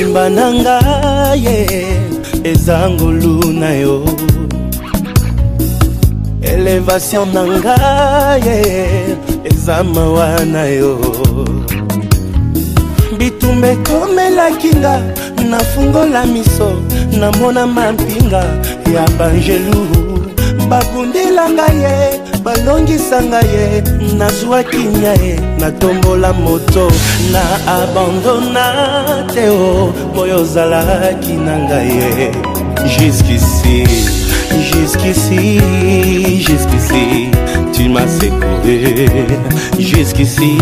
Motema na ngai eza ngolu na yo, elevation na ngai eza mawa na yo. Bitumba ekomelaki nga, nafungola miso namona mampinga ya banjelu. Babundela ngai balongisa ngai, nazwaki nyae natombola moto na abandona te o boyo ozalaki na ngai. Jusqu'ici, jusqu'ici, jusqu'ici tu m'as secouru. Jusqu'ici,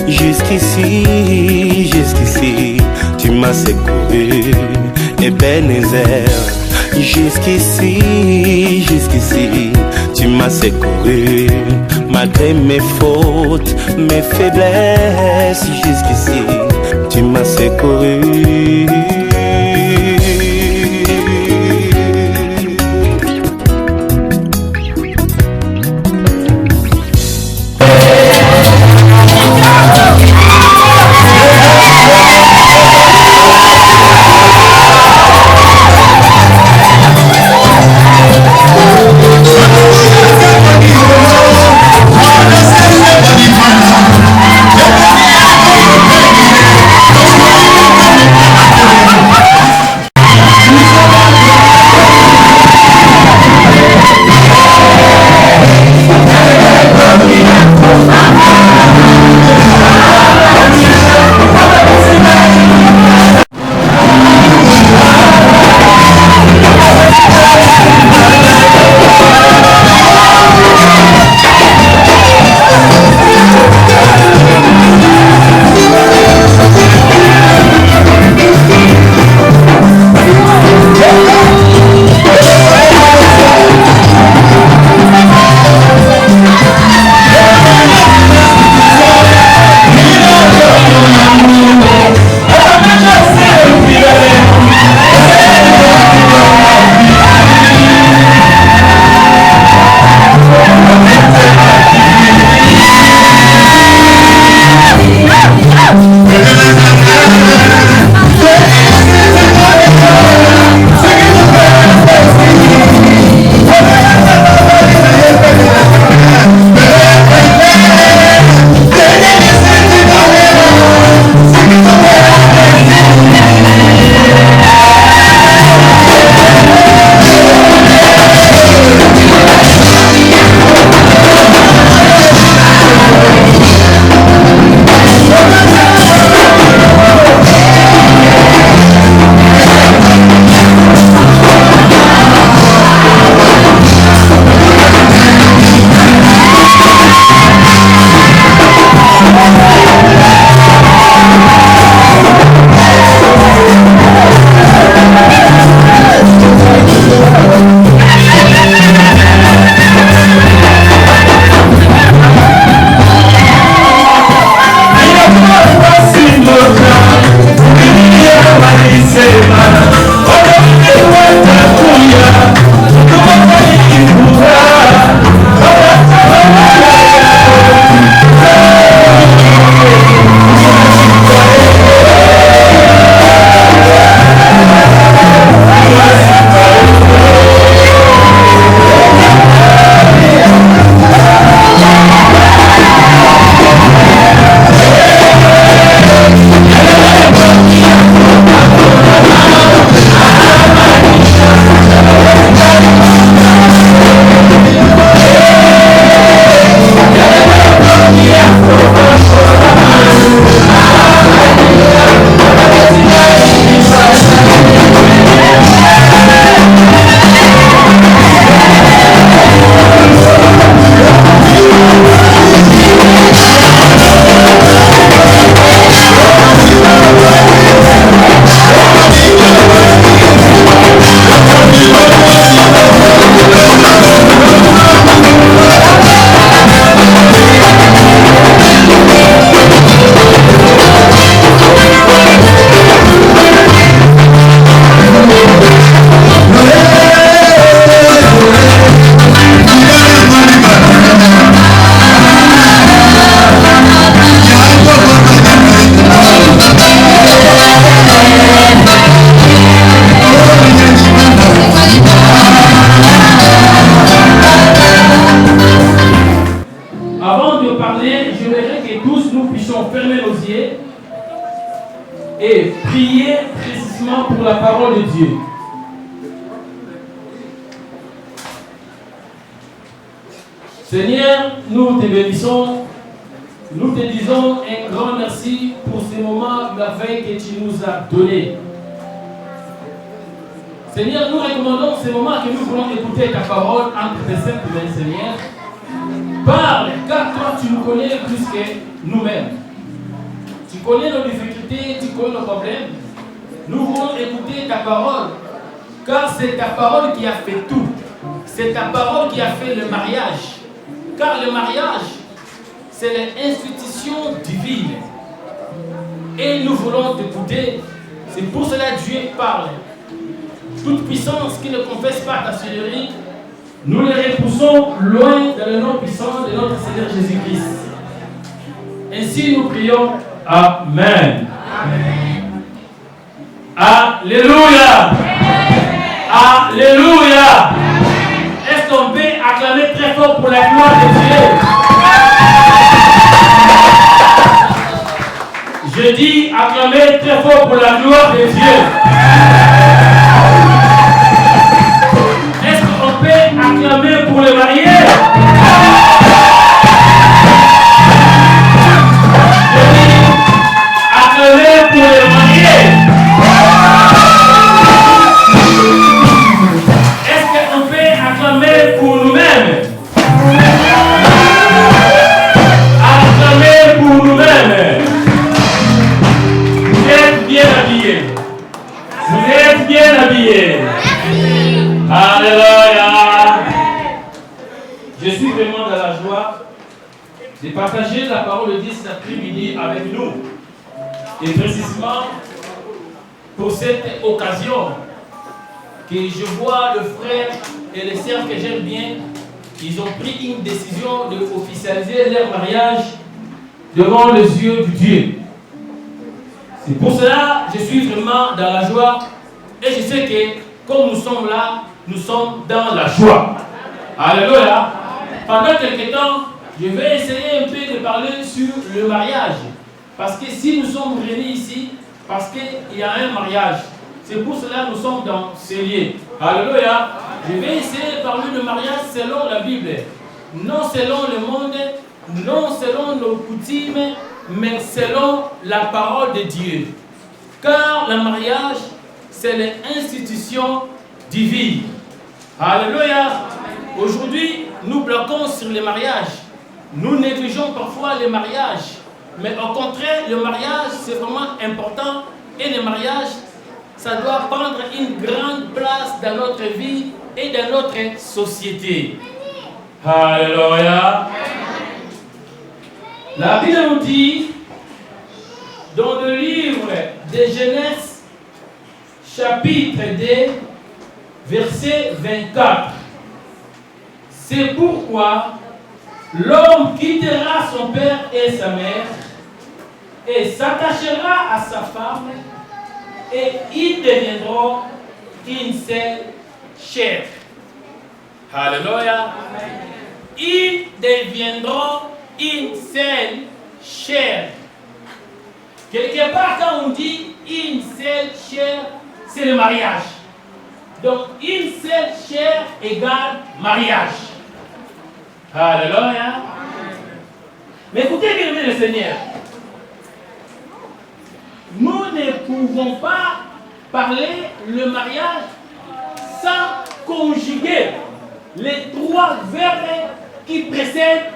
jusqu'ici, jusqu'ici tu m'as secouru. Ebenezer, jusqu'ici, jusqu'ici tu m'as secouru. Malgré mes fautes, mes faiblesses, jusqu'ici tu m'as secouru. puissions fermer nos yeux et prier précisément pour la parole de Dieu. Seigneur, nous te bénissons, nous te disons un grand merci pour ces moments merveilleux que tu nous as donnés. Seigneur, nous recommandons ces moments que nous voulons écouter ta parole entre tes saintes mains, Seigneur. Parle, car toi tu nous connais plus que nous-mêmes. Tu connais nos difficultés, tu connais nos problèmes. Nous voulons écouter ta parole, car c'est ta parole qui a fait tout. C'est ta parole qui a fait le mariage. Car le mariage, c'est l'institution divine. Et nous voulons t'écouter. C'est pour cela que Dieu parle. Toute puissance qui ne confesse pas ta Seigneurie, nous les repoussons loin dans le nom puissant de notre Seigneur Jésus-Christ. Ainsi nous prions. Amen. Amen. Alléluia. Alléluia. Est-ce qu'on peut acclamer très fort pour la gloire de Dieu? Je dis acclamer très fort pour la gloire de Dieu. Est-ce qu'on peut acclamer pour les mariés? Je dis acclamer pour les mariés. Est-ce qu'on peut acclamer pour nous-mêmes? Acclamer pour nous-mêmes. Vous êtes bien habillés. Vous êtes bien habillés. Alléluia. Je suis vraiment dans la joie de partager la parole de Dieu cet après-midi avec nous. Et précisément pour cette occasion que je vois le frère et les sœurs que j'aime bien, ils ont pris une décision de officialiser leur mariage devant les yeux du Dieu. C'est pour cela que je suis vraiment dans la joie et je sais que comme nous sommes là, nous sommes dans la joie. Alléluia. Pendant quelques temps, je vais essayer un peu de parler sur le mariage. Parce que si nous sommes réunis ici, parce qu'il y a un mariage. C'est pour cela que nous sommes dans ce lieu. Alléluia. Je vais essayer de parler de mariage selon la Bible. Non selon le monde, non selon nos coutumes, mais selon la parole de Dieu. Car le mariage, c'est l'institution divine. Alléluia. Aujourd'hui, nous bloquons sur le mariage. Nous négligeons parfois le mariage. Mais au contraire, le mariage, c'est vraiment important. Et le mariage, ça doit prendre une grande place dans notre vie et dans notre société. Alléluia. La Bible nous dit, dans le livre de Genèse, chapitre 2, verset 24. C'est pourquoi l'homme quittera son père et sa mère et s'attachera à sa femme et ils deviendront une seule chair. Alléluia. Ils deviendront une seule chair. Quelque part, quand on dit une seule chair, c'est le mariage. Donc, une seule chair égale mariage. Alléluia. Mais écoutez bien le Seigneur. Nous ne pouvons pas parler le mariage sans conjuguer les trois verbes qui précèdent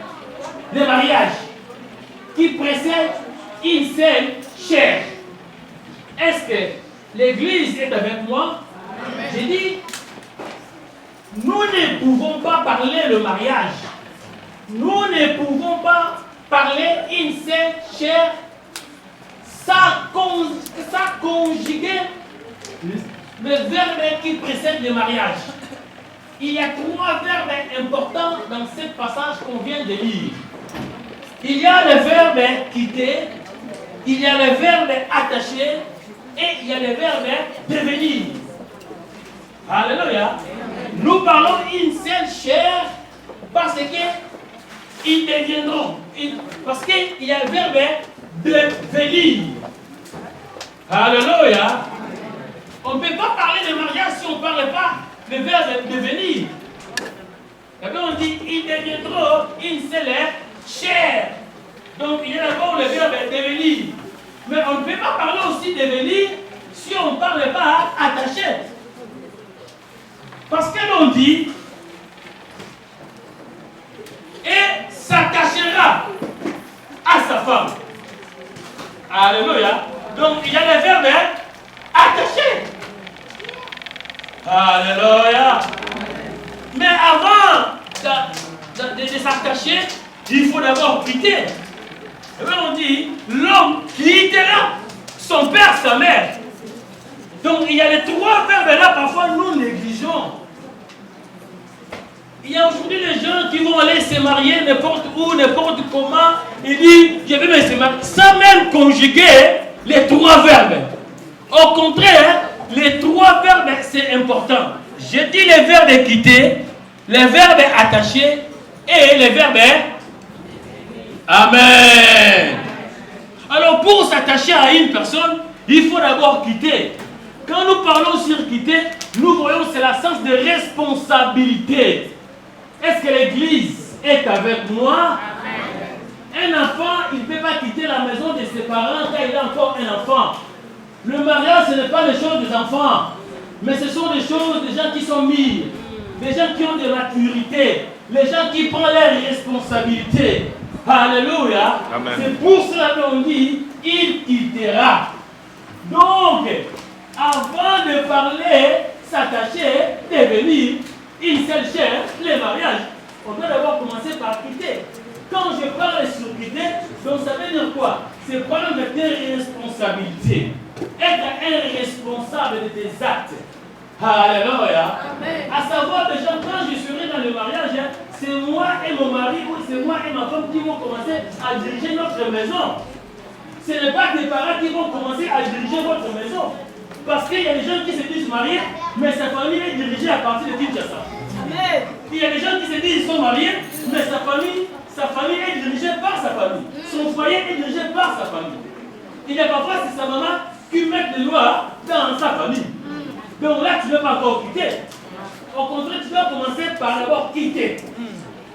le mariage, qui précèdent une seule chair. Est-ce que l'Église est avec moi? J'ai dit, nous ne pouvons pas parler le mariage. Nous ne pouvons pas parler une seule chair sans conjuguer le verbe qui précède le mariage. Il y a trois verbes importants dans ce passage qu'on vient de lire. Il y a le verbe quitter, il y a le verbe attacher et il y a le verbe devenir. Alléluia. Nous parlons une seule chair parce que ils deviendront. Parce qu'il y a le verbe devenir. Alléluia. On ne peut pas parler de mariage si on ne parle pas le verbe devenir. Et bien on dit, ils deviendront une seule chair. Donc il y a d'abord le verbe devenir. Mais on ne peut pas parler aussi de devenir si on ne parle pas attaché. Parce que l'on dit, et s'attachera à sa femme. Alléluia. Donc il y a le verbe attaché. Alléluia. Mais avant de s'attacher, il faut d'abord quitter. Et bien on dit, l'homme quittera son père, sa mère. Donc il y a les trois verbes là, parfois nous négligeons. Il y a aujourd'hui des gens qui vont aller se marier n'importe où, n'importe comment. Ils disent, je vais me marier, sans même conjuguer les trois verbes. Au contraire, les trois verbes, c'est important. Je dis les verbes quitter, les verbes attacher et les verbes amen. Alors pour s'attacher à une personne, il faut d'abord quitter. Quand nous parlons sur quitter, nous voyons c'est la sens de responsabilité. Est-ce que l'Église est avec moi? Amen. Un enfant, il ne peut pas quitter la maison de ses parents quand il est encore un enfant. Le mariage, ce n'est pas les choses des enfants, mais ce sont des choses des gens qui sont mis, des gens qui ont de maturité, les gens qui prennent leurs responsabilités. Alléluia. Amen. C'est pour cela qu'on dit, il quittera. Donc, avant de parler, s'attacher, devenir une seule chair, les mariages, on doit d'abord commencer par quitter. Quand je parle sur quitter, donc ça veut dire quoi? C'est prendre des responsabilités. Être un responsable de tes actes. Alléluia. Amen. À savoir déjà, quand je serai dans le mariage, c'est moi et mon mari, ou c'est moi et ma femme qui vont commencer à diriger notre maison. Ce n'est pas tes parents qui vont commencer à diriger votre maison. Parce qu'il y a des gens qui se disent mariés, mais sa famille est dirigée à partir de Kinshasa. Amen. Il y a des gens qui se disent qu'ils sont mariés, mais sa famille est dirigée par sa famille. Son foyer est dirigé par sa famille. Il y a parfois c'est sa maman qui met des lois dans sa famille. Donc là, tu ne vas pas encore quitter. Au contraire, tu dois commencer par d'abord quitter.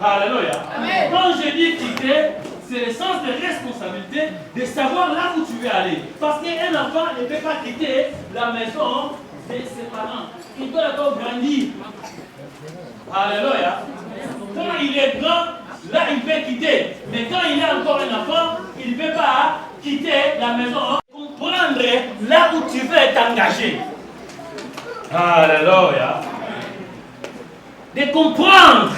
Alléluia. Amen. Quand je dis quitter, c'est le sens de responsabilité de savoir là où tu veux aller. Parce qu'un enfant ne peut pas quitter la maison de ses parents. Il doit d'abord grandir. Alléluia. Quand il est grand, là il peut quitter. Mais quand il est encore un enfant, il ne peut pas quitter la maison. Comprendre là où tu veux t'engager. Alléluia. De comprendre.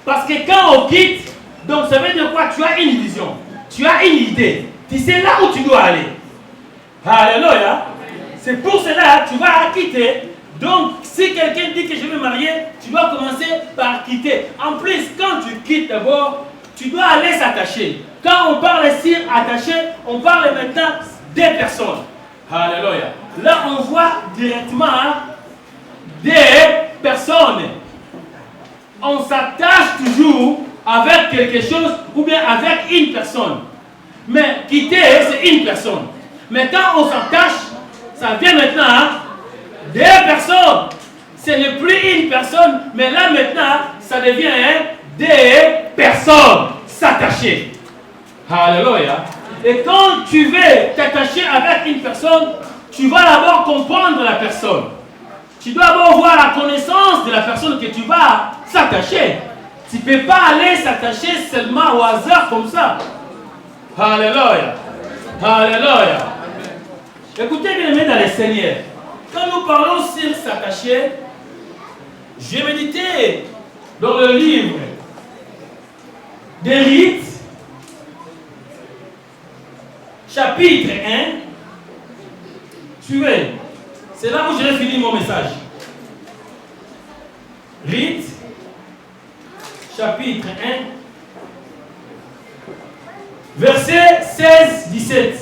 Parce que quand on quitte, donc ça veut dire quoi? Tu as une vision, tu as une idée, tu sais là où tu dois aller. Alléluia. C'est pour cela que tu vas quitter. Donc si quelqu'un dit que je vais me marier, tu dois commencer par quitter. En plus, quand tu quittes d'abord, tu dois aller s'attacher. Quand on parle ici attaché, on parle maintenant des personnes. Alléluia. Là on voit directement des personnes. On s'attache toujours avec quelque chose ou bien avec une personne. Mais quitter, c'est une personne. Mais quand on s'attache, ça vient maintenant des personnes. Ce n'est plus une personne, mais là maintenant, ça devient des personnes s'attacher. Alléluia. Et quand tu veux t'attacher avec une personne, tu vas d'abord comprendre la personne. Tu dois d'abord voir la connaissance de la personne que tu vas s'attacher. Tu ne peux pas aller s'attacher seulement au hasard comme ça. Alléluia. Alléluia. Écoutez bien aimés dans le Seigneur. Quand nous parlons sur s'attacher, j'ai médité dans le livre des rites, chapitre 1. Suivez. C'est là où j'ai fini mon message. Rites, chapitre 1, verset 16-17.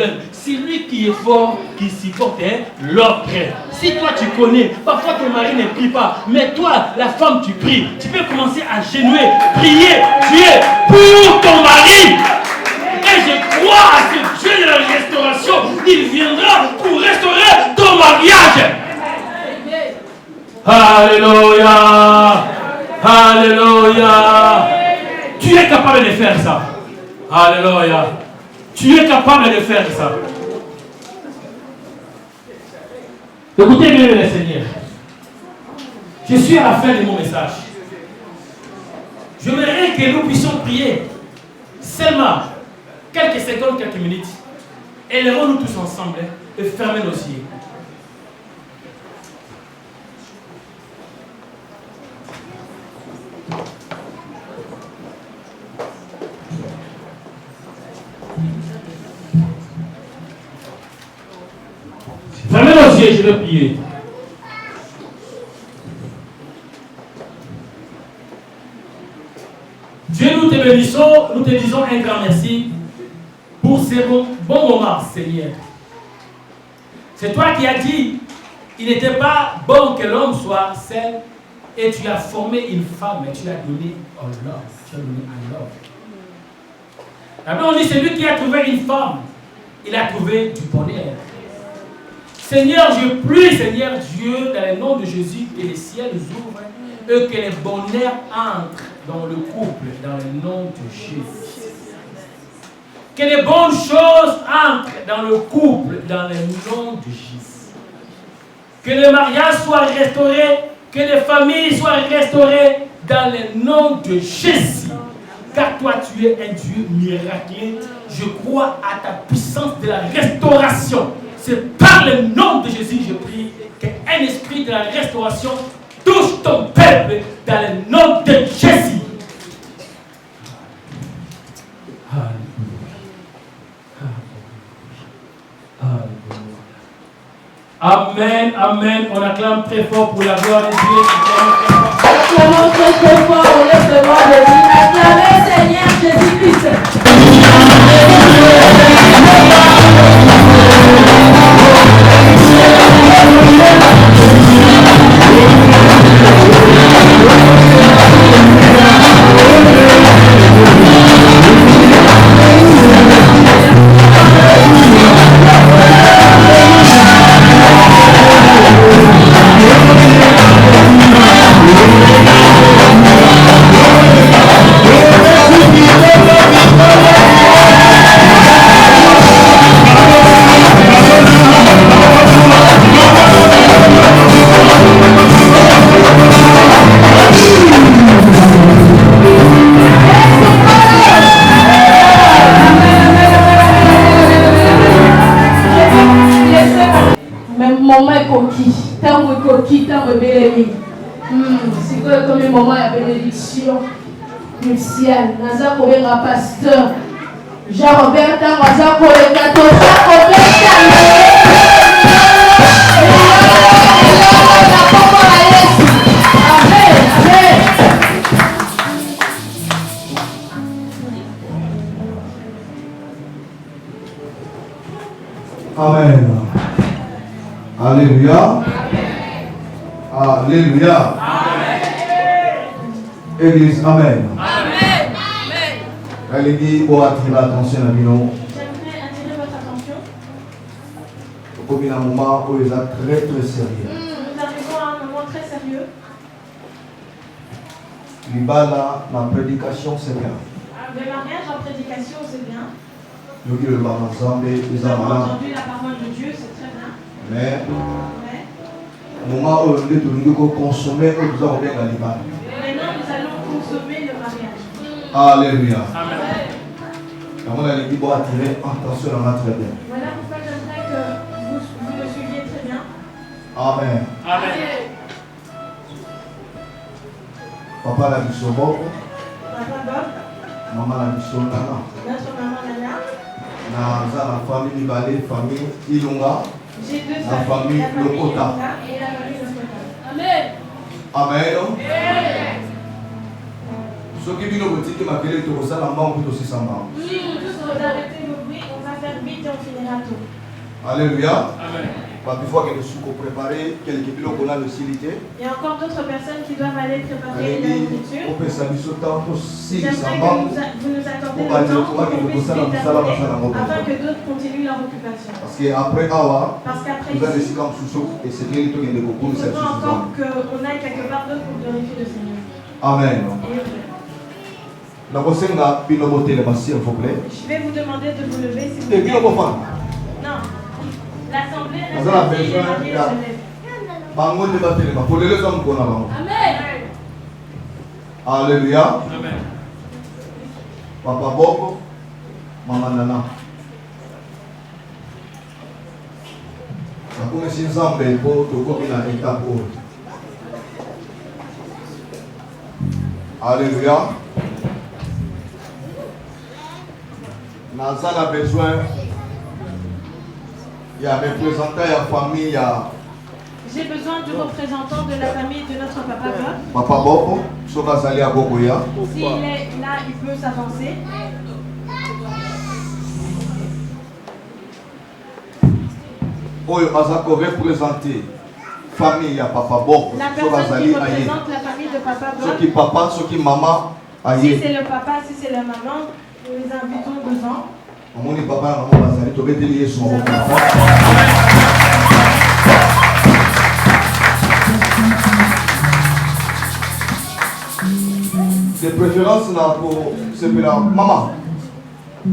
problème. C'est lui qui est fort, qui supporte l'autre. Si toi tu connais, parfois ton mari ne prie pas, mais toi, la femme, tu pries. Tu peux commencer à genouiller, prier, Dieu pour ton mari. Et je crois à ce Dieu de la restauration. Il viendra pour restaurer ton mariage. Alléluia. Alléluia. Tu es capable de faire ça. Alléluia. Tu es capable de faire ça. Écoutez bien le Seigneur. Je suis à la fin de mon message. J'aimerais que nous puissions prier seulement quelques secondes, quelques minutes. Élevons-nous tous ensemble et fermez nos yeux. Fermez nos yeux, je vais prier. Dieu, nous te bénissons, nous te disons un grand merci pour ces bons moments, Seigneur. C'est toi qui as dit, il n'était pas bon que l'homme soit seul, et tu as formé une femme et tu l'as donné à l'homme. Tu as donné à l'homme. Après on dit, celui qui a trouvé une femme, il a trouvé du bonheur. Seigneur, je prie, Seigneur Dieu, dans le nom de Jésus, que les ciels ouvrent et que les bonheurs entrent dans le couple, dans le nom de Jésus. Que les bonnes choses entrent dans le couple, dans le nom de Jésus. Que le mariage soit restauré, que les familles soient restaurées dans le nom de Jésus. Car toi, tu es un Dieu miraculeux. Je crois à ta puissance de la restauration. C'est par le nom de Jésus, je prie, qu'un esprit de la restauration touche ton peuple dans le nom de Jésus. Amen, amen. On acclame très fort pour la gloire de Dieu. Acclamons très fort, on laisse le nom de Dieu. Acclamez Seigneur Jésus-Christ. C'est quoi comme un moment de bénédiction nuptiale. Naza Kobenga pasteur Jean-Robert Naza Kobenga Jean-Robert Amen. Alléluia. Alléluia. Église, amen. Amen. Elle dit, pour attirer l'attention à nous. J'aimerais attirer votre attention. Comme il y a un moment où il est très très sérieux. Nous arrivons à un moment très sérieux. Libala, la prédication, c'est bien. Le mariage en prédication, c'est bien. Nous disons le ensemble, Nous avons entendu la parole de Dieu, c'est très bien. Mais, au moment où nous devons consommer, nous avons bien la libala. Maintenant, nous allons consommer le mariage. Alléluia. Amen. On a dit, bon, attirer attention à notre bien. Voilà pourquoi j'aimerais que vous me suiviez très bien. Amen. Amen. Papa la mission Bob. Papa Bob. Maman la mission Nana. Notre maman Nana. La famille Balé, famille Ilunga. J'ai deux La famille Lokota. Et la famille Lokota. Amen. Amen. Ce qui vient au petit qui m'a appelé tout ça, la main ou tout aussi ça. Si on tous arrêter le bruit, on va faire vite. vite et on finira tôt. Alléluia. Amen. Il faut que nous préparer quelques kilos qu'on a de silité. Il y a encore d'autres personnes qui doivent aller préparer la nourriture. On peut s'amuser autant pour si ça J'aimerais va. que vous nous accordez le temps pour qu'on puisse vite terminer afin que d'autres continuent leur occupation. Parce qu'après Awa, Parce qu'après vous avez ici, des comme sous et c'est bien que il faudra encore qu'on aille quelque part d'autre pour glorifier le Seigneur. Amen. Et La prochaine va piloter les s'il vous plaît. je vais vous demander de vous lever si vous Et puis on va faire. Non. L'Assemblée Vous avez nationale besoin est mariée de- à Genève. Bango de battre les pour les hommes qu'on a. Amen. Alléluia. Amen. Papa Bob, Maman Nana. Ça commence une zambe pour tout comme une étape haute. Alléluia. Nazan a besoin. Il y a représentant, il y a famille, il y a J'ai besoin du représentant de la famille de notre papa Bob. Papa Bob, Sokazali à Bogoya. S'il est là, il peut s'avancer. Oyo Azako représenter famille, il y a Papa Bob, La personne qui Sokazali Aye. représente la famille de papa Ce qui Bob. papa, ce qui maman, Si Aye. c'est le papa, si c'est la maman, nous les invitons devant. Mon papa, maman, Bazali, tu veux te son de préférence, c'est pour la maman.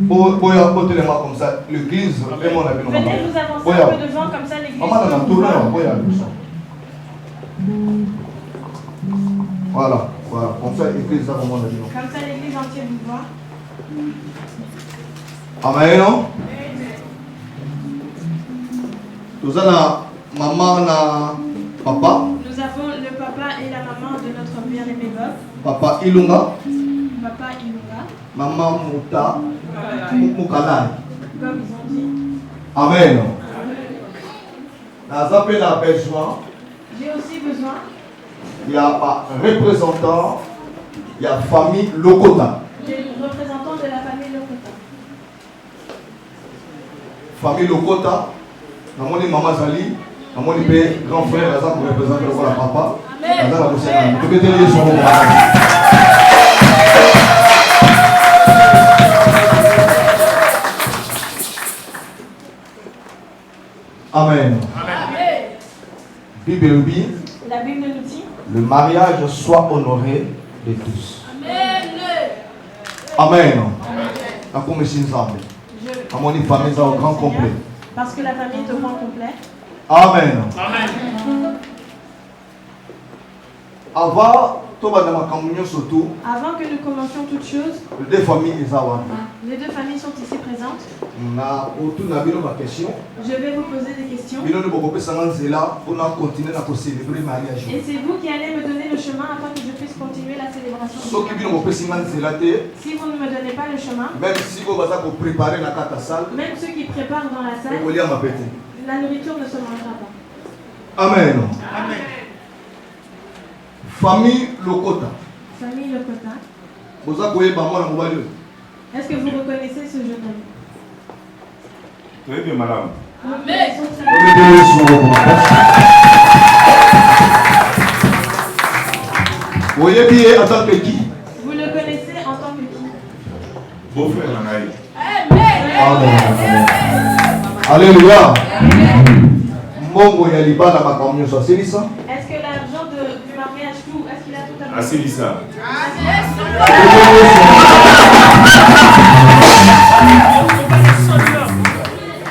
Pour y apporter les mains comme ça, l'église est mon ami. Venez vous avancer un peu devant, comme ça l'église. Maman, on a peut vous voir. tourné, voilà, voilà, on fait l'église à mon ami. Comme ça l'église entière vous voit. Amen, non? Nous avons maman, na papa. Nous avons le papa et la maman de notre bien-aimé Bob. Papa Ilunga, Papa Ilunga, maman Mouta, Moukalai. comme ils ont dit. Amen. Nous avons besoin, J'ai aussi besoin, il y a un représentant, il y a famille Lokota. j'ai le représentant de la famille Lokota. Famille Lokota, nous avons maman Zali, nous avons grand frère, nous avons représenté le papa. Nous avons la tu peux te dire son nom. Amen. Bible dit, La Bible nous dit, le mariage soit honoré de tous. Amen. Amen. La commission ensemble. Je- À mon famille, ça au grand complet. Parce que la famille est au grand complet. Amen. Amen. Avant, tout va dans ma communion surtout, Avant que nous commencions toutes choses, les deux familles, ils ont. les deux familles sont ici présentes. Na autour na bino ma question. Je vais vous poser des questions. Bino ne boko pesa nzela pour na continuer na ko célébrer mariage. Et c'est vous qui allez me donner le chemin afin que je puisse continuer la célébration. du Soki bino mariage. ko pesa nzela te, Si vous ne me donnez pas le chemin, même si vous baza ko préparer na kata salle, même ceux qui préparent dans la salle, ko lia ma bête. la nourriture ne se mangera pas. Amen. Amen. Famille Lokota. Famille Lokota, Boza ko yeba mwana mobali. est-ce que vous reconnaissez ce jeune homme? Très bien, madame. Amen. Vous voyez bien en tant que qui? Vous le connaissez en tant que qui? Beau-frère Nanaï. Alléluia. Mongo ya libana makamyo so selisa. Est-ce que l'argent du mariage, tout, est-ce qu'il a tout à Assez dit ça.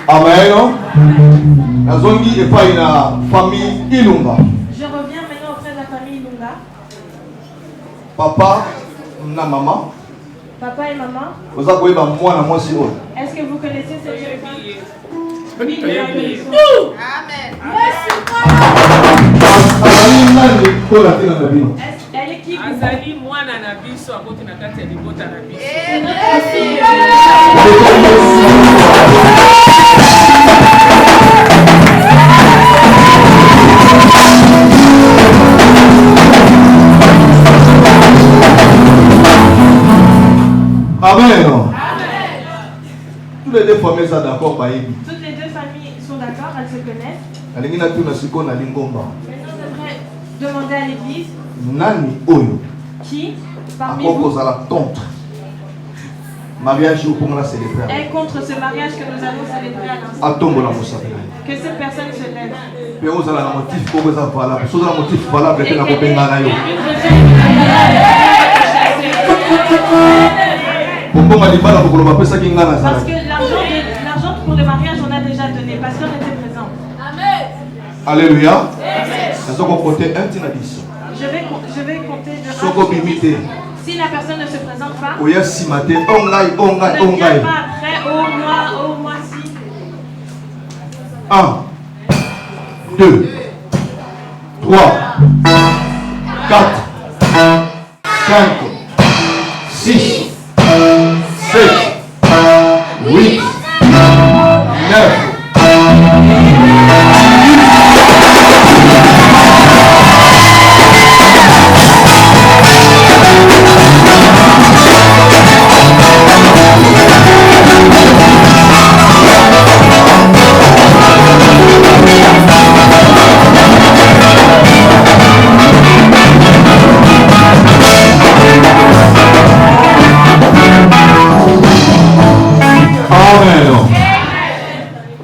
Amen. Nazongi epai na famille Ilunga. Je reviens maintenant auprès de la famille Lunga. Papa na maman. Papa et maman, Oza koyeba mwana mwasi oyo. est-ce que vous connaissez cette jeune fille? Oui, nous Amen. la connaissons. Azali nani kola te na bino? Elle est qui? azali mwana na biso akoti na kati ya libota na biso. Amen. les deux familles sont d'accord, bah, toutes les deux familles sont d'accord, elles se connaissent. Maintenant, j'aimerais demander à l'église qui, parmi vous, mariage célébrer. est contre ce mariage que nous allons célébrer à l'instant. Que cette personne se lève. Et parce que l'argent pour le mariage, on a déjà donné. Pasteur était présent. Amen. Alléluia. Je vais compter de 1. Si la personne ne se présente pas, ne viens pas après au mois-ci. 1, 2, 3, 4, 5, 6, 7, 8, 9.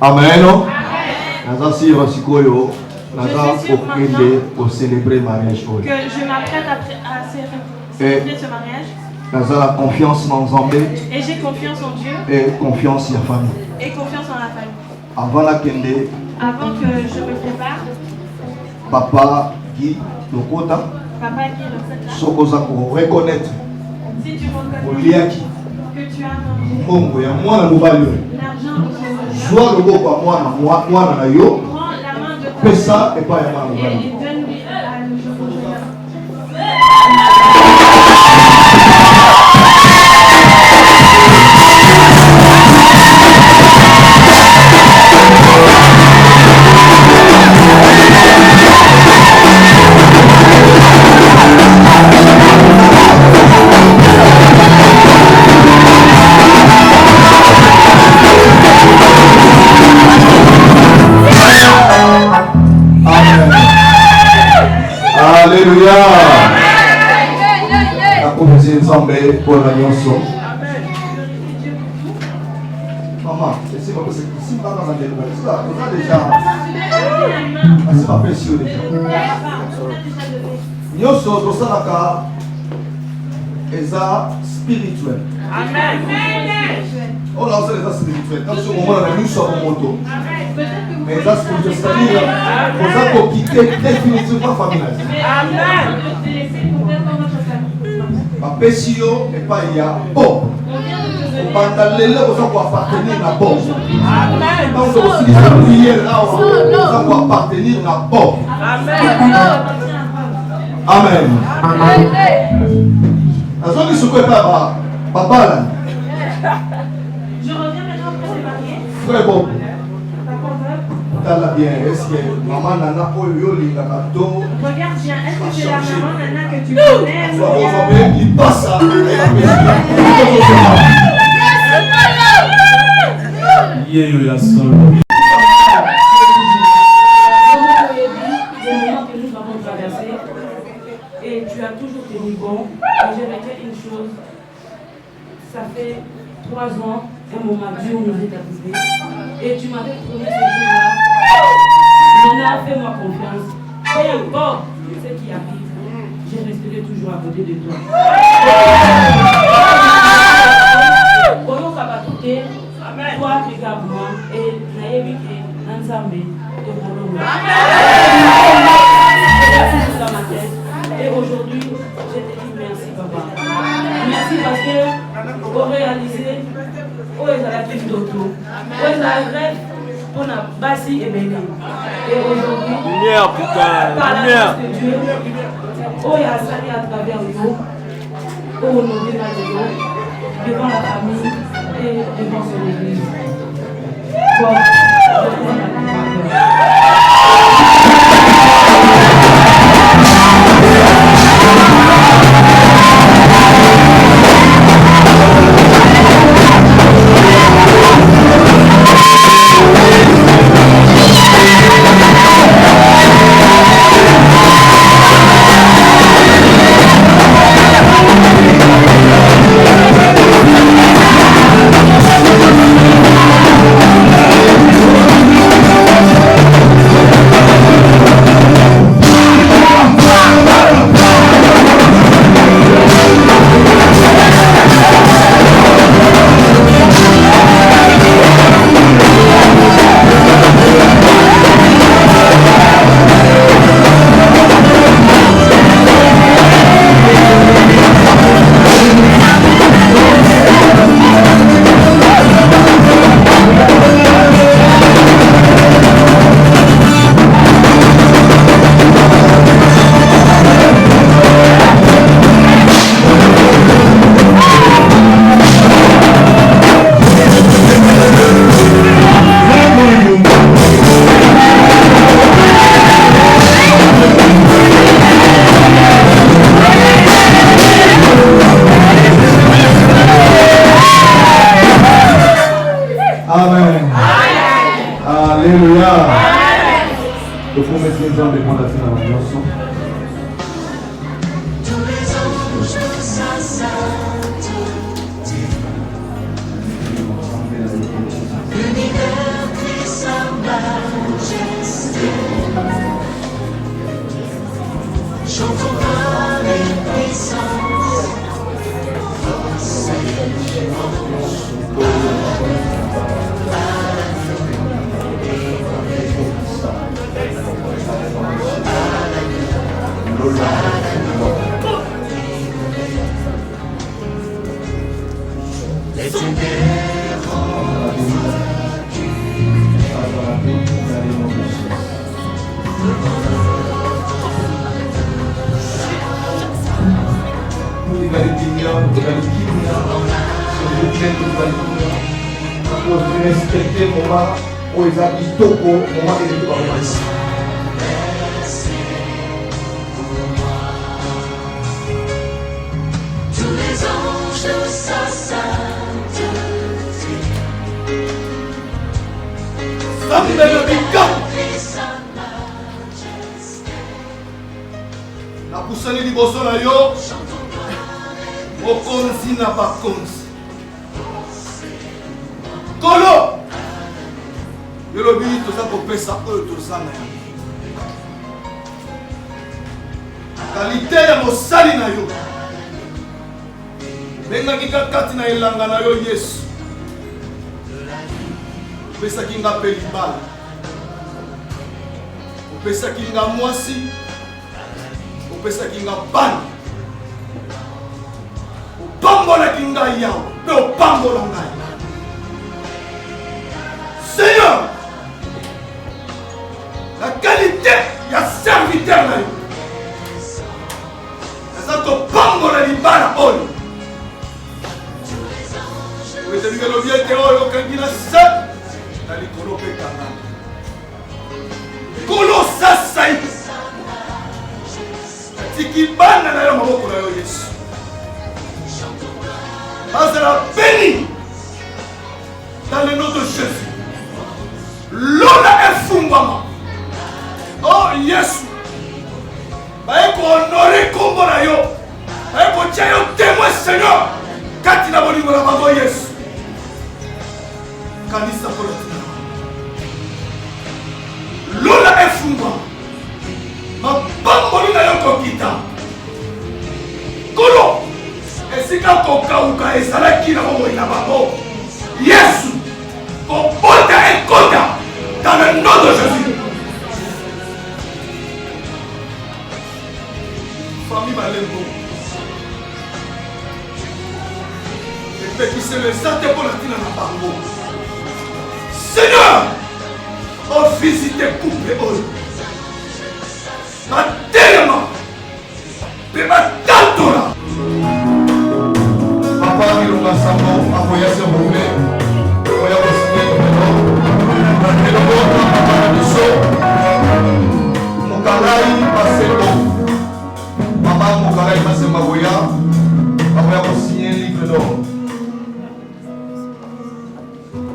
Amen. Naza sira sikoyo. Naza pour célébrer mariage. Que je m'apprête à célébrer ce mariage. Naza la confiance dans Zambé. Et j'ai confiance en Dieu. Et confiance en la famille. Et confiance en la famille. Avant la kende. Avant que je me prépare. Papa Guy Lokota. Papa Guy Lokota. Sokoza pour reconnaître. Si tu reconnais. Oliaki. Que tu as Mongo ya mwana mobali. L'argent de Joie le beau par moi na yo. prends la main de Pesa et pas ya mwana et mobali. donne-lui à le Alléluia. La prophétie ensemble pour la nyonso. Maman, c'est pas possible. Si pas dans la débat, ça on a déjà. C'est pas précieux déjà. Nyonso to salaka eza spirituel. Amen. On a aussi les spirituels. Quand ce moment là, nous sommes au moto. Mais les spirituels, c'est-à-dire, on a quitter définitivement la famille. Amen. Ma pécio et pas il y a bon. Pendant les lèvres, on doit appartenir à bon. Amen. Quand on aussi prier là, on doit appartenir à bon. Amen. Amen. La zone qui se prépare, papa là. Je reviens maintenant après les mariés. Frère Bob. Papa Bob. Tala bien, est-ce que maman nana oyo linga kato? Regarde bien, est-ce que c'est la maman nana que tu connais? Il passe à la solo. Et tu as toujours tenu bon. Et je retiens une chose. Ça fait 3 ans, un moment Dieu nous est arrivé. Et tu m'avais promis ce jour-là. Maintenant, fais-moi confiance. Peu importe ce qui arrive, je resterai toujours à côté de toi. Toi, regarde-moi et naïvi que Nanzambe te volonté. Et aujourd'hui, je te dis merci, papa. Merci parce que vous réalisez où est la petite d'auto, où est la rêve pour la bassi et béni. Et aujourd'hui, Lumière, putain, par la lumière. grâce de Dieu, où est la salle à travers nous, où on nous dit devant la famille et devant son église. Bon, Alléluia. Le fond met les hommes et prendre la fin à l'ambiance. Tous les anges de sa sainteté, l'univers crie sa majesté. Chantons par les puissances, force et dimanche. Les ténèbres respecter le moment où ils habitent au moment où ils sont. tous les anges de sa sainteté. La poussane liboso na yo mokonzi na bakonzi kolo yolobi toza kopesa oyo toza na yango kalite ya mosali na yo bengaki kati na elanga na yo Yesu opesaki nga mpe libala opesaki nga mwasi opesaki nga bana opambolaki ngai yawe mpe opambola ngai Seigneur la qualité ya serviteur na yo eza kopambola libala oyo oyetelinga lobi ete oyo okangi na se na likolo mpe kangana kolo sasai atiki bana na yo maboko na yo Yesu bazala béni dans le nom de Jésus lona efungwama oh Yesu baye kohonore kombo na yo baye kotia yo témoin Seigneur kati na bolingo na bango Yesu kanisa kolotina lona efungwama mabamboli na yo kokita kolo esika kokauka ezalaki na bomoi na bango Yesu kobota ekota dans le nom de Jésus. Famille Balembo epekise le sante mpo na ntina na bango Seigneur ovisite couple oyo batelema mpe batatola papa milonga sango akoya se rouve oya kosine elongo na biso mokalai baselo mama mokalai basemba koya akoya kosinye livre d'or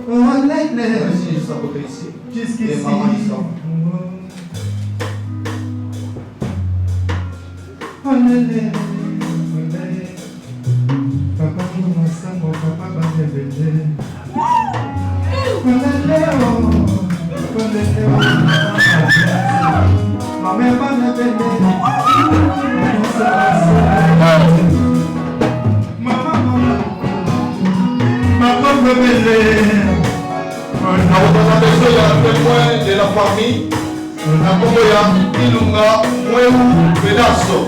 vas-y juste à côté ici et maman ici papa masango papa bandebele mama bandebele mama bandebele nakotana beso ya témoin de la famille na kombo ya Ilunga Mweu Vedaso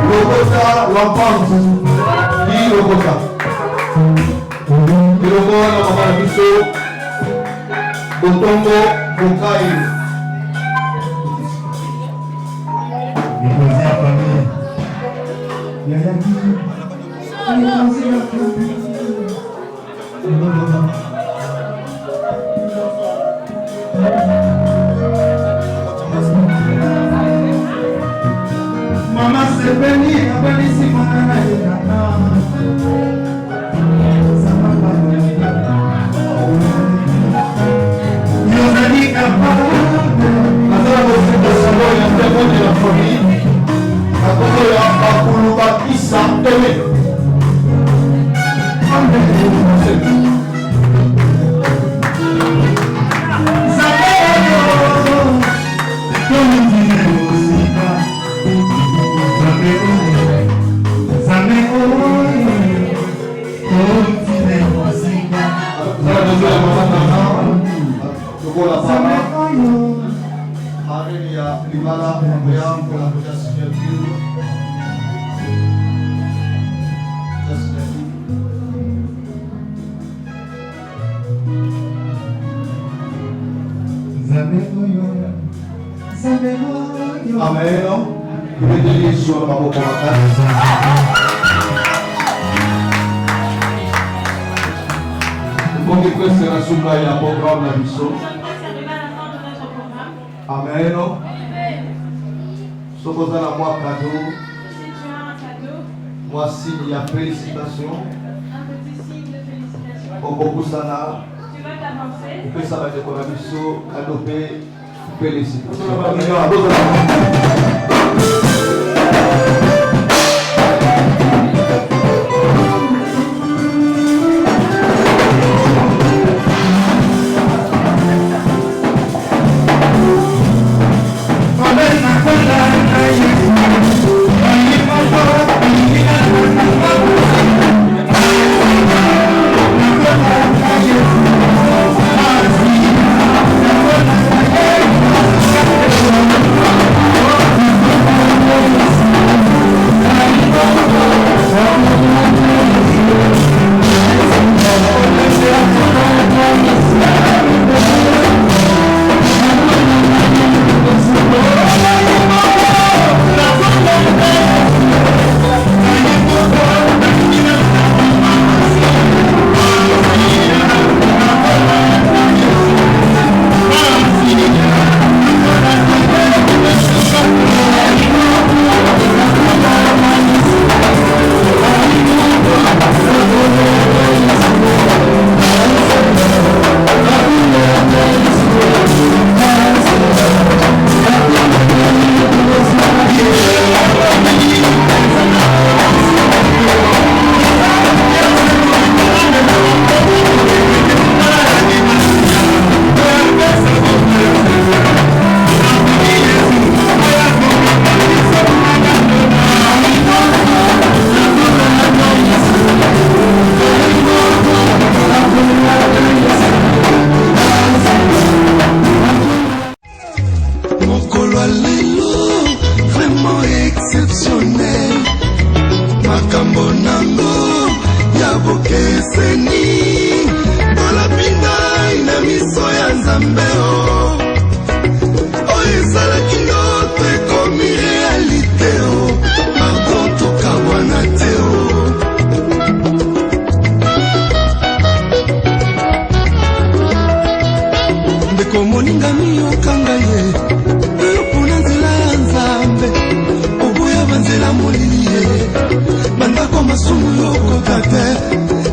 Logota l'empreinte qui Logota et le mot na mama biso Botongo Bokai Mama sepeni abalisi mwana na yekana Yozali capable Azala bosika sango ya ndeko de la famille Akoto ya bakulu bakisa teme Amen. Je vais te dire sur le maboko makasi. Bongi kwese na suka ya programme na biso. Amen. Sokoza na mwa cadeau. Moi signe ya félicitations. Okokusana. Upesa bandeko na biso cadeau pe félicitations.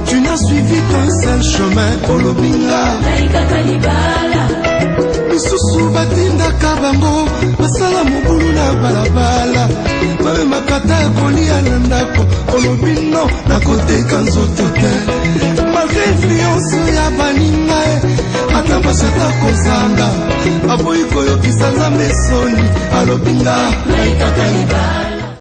Tu n'as suivi qu'un seul chemin, Olobinga. Misusu batindaka bango basala mobulu na balabala babe makata ya kolia na ndako olobi no nakoteka nzoto te malgré influence ya baninga ata basata kozanga aboyi koyokisa nzambe soni alobinga naikaka libala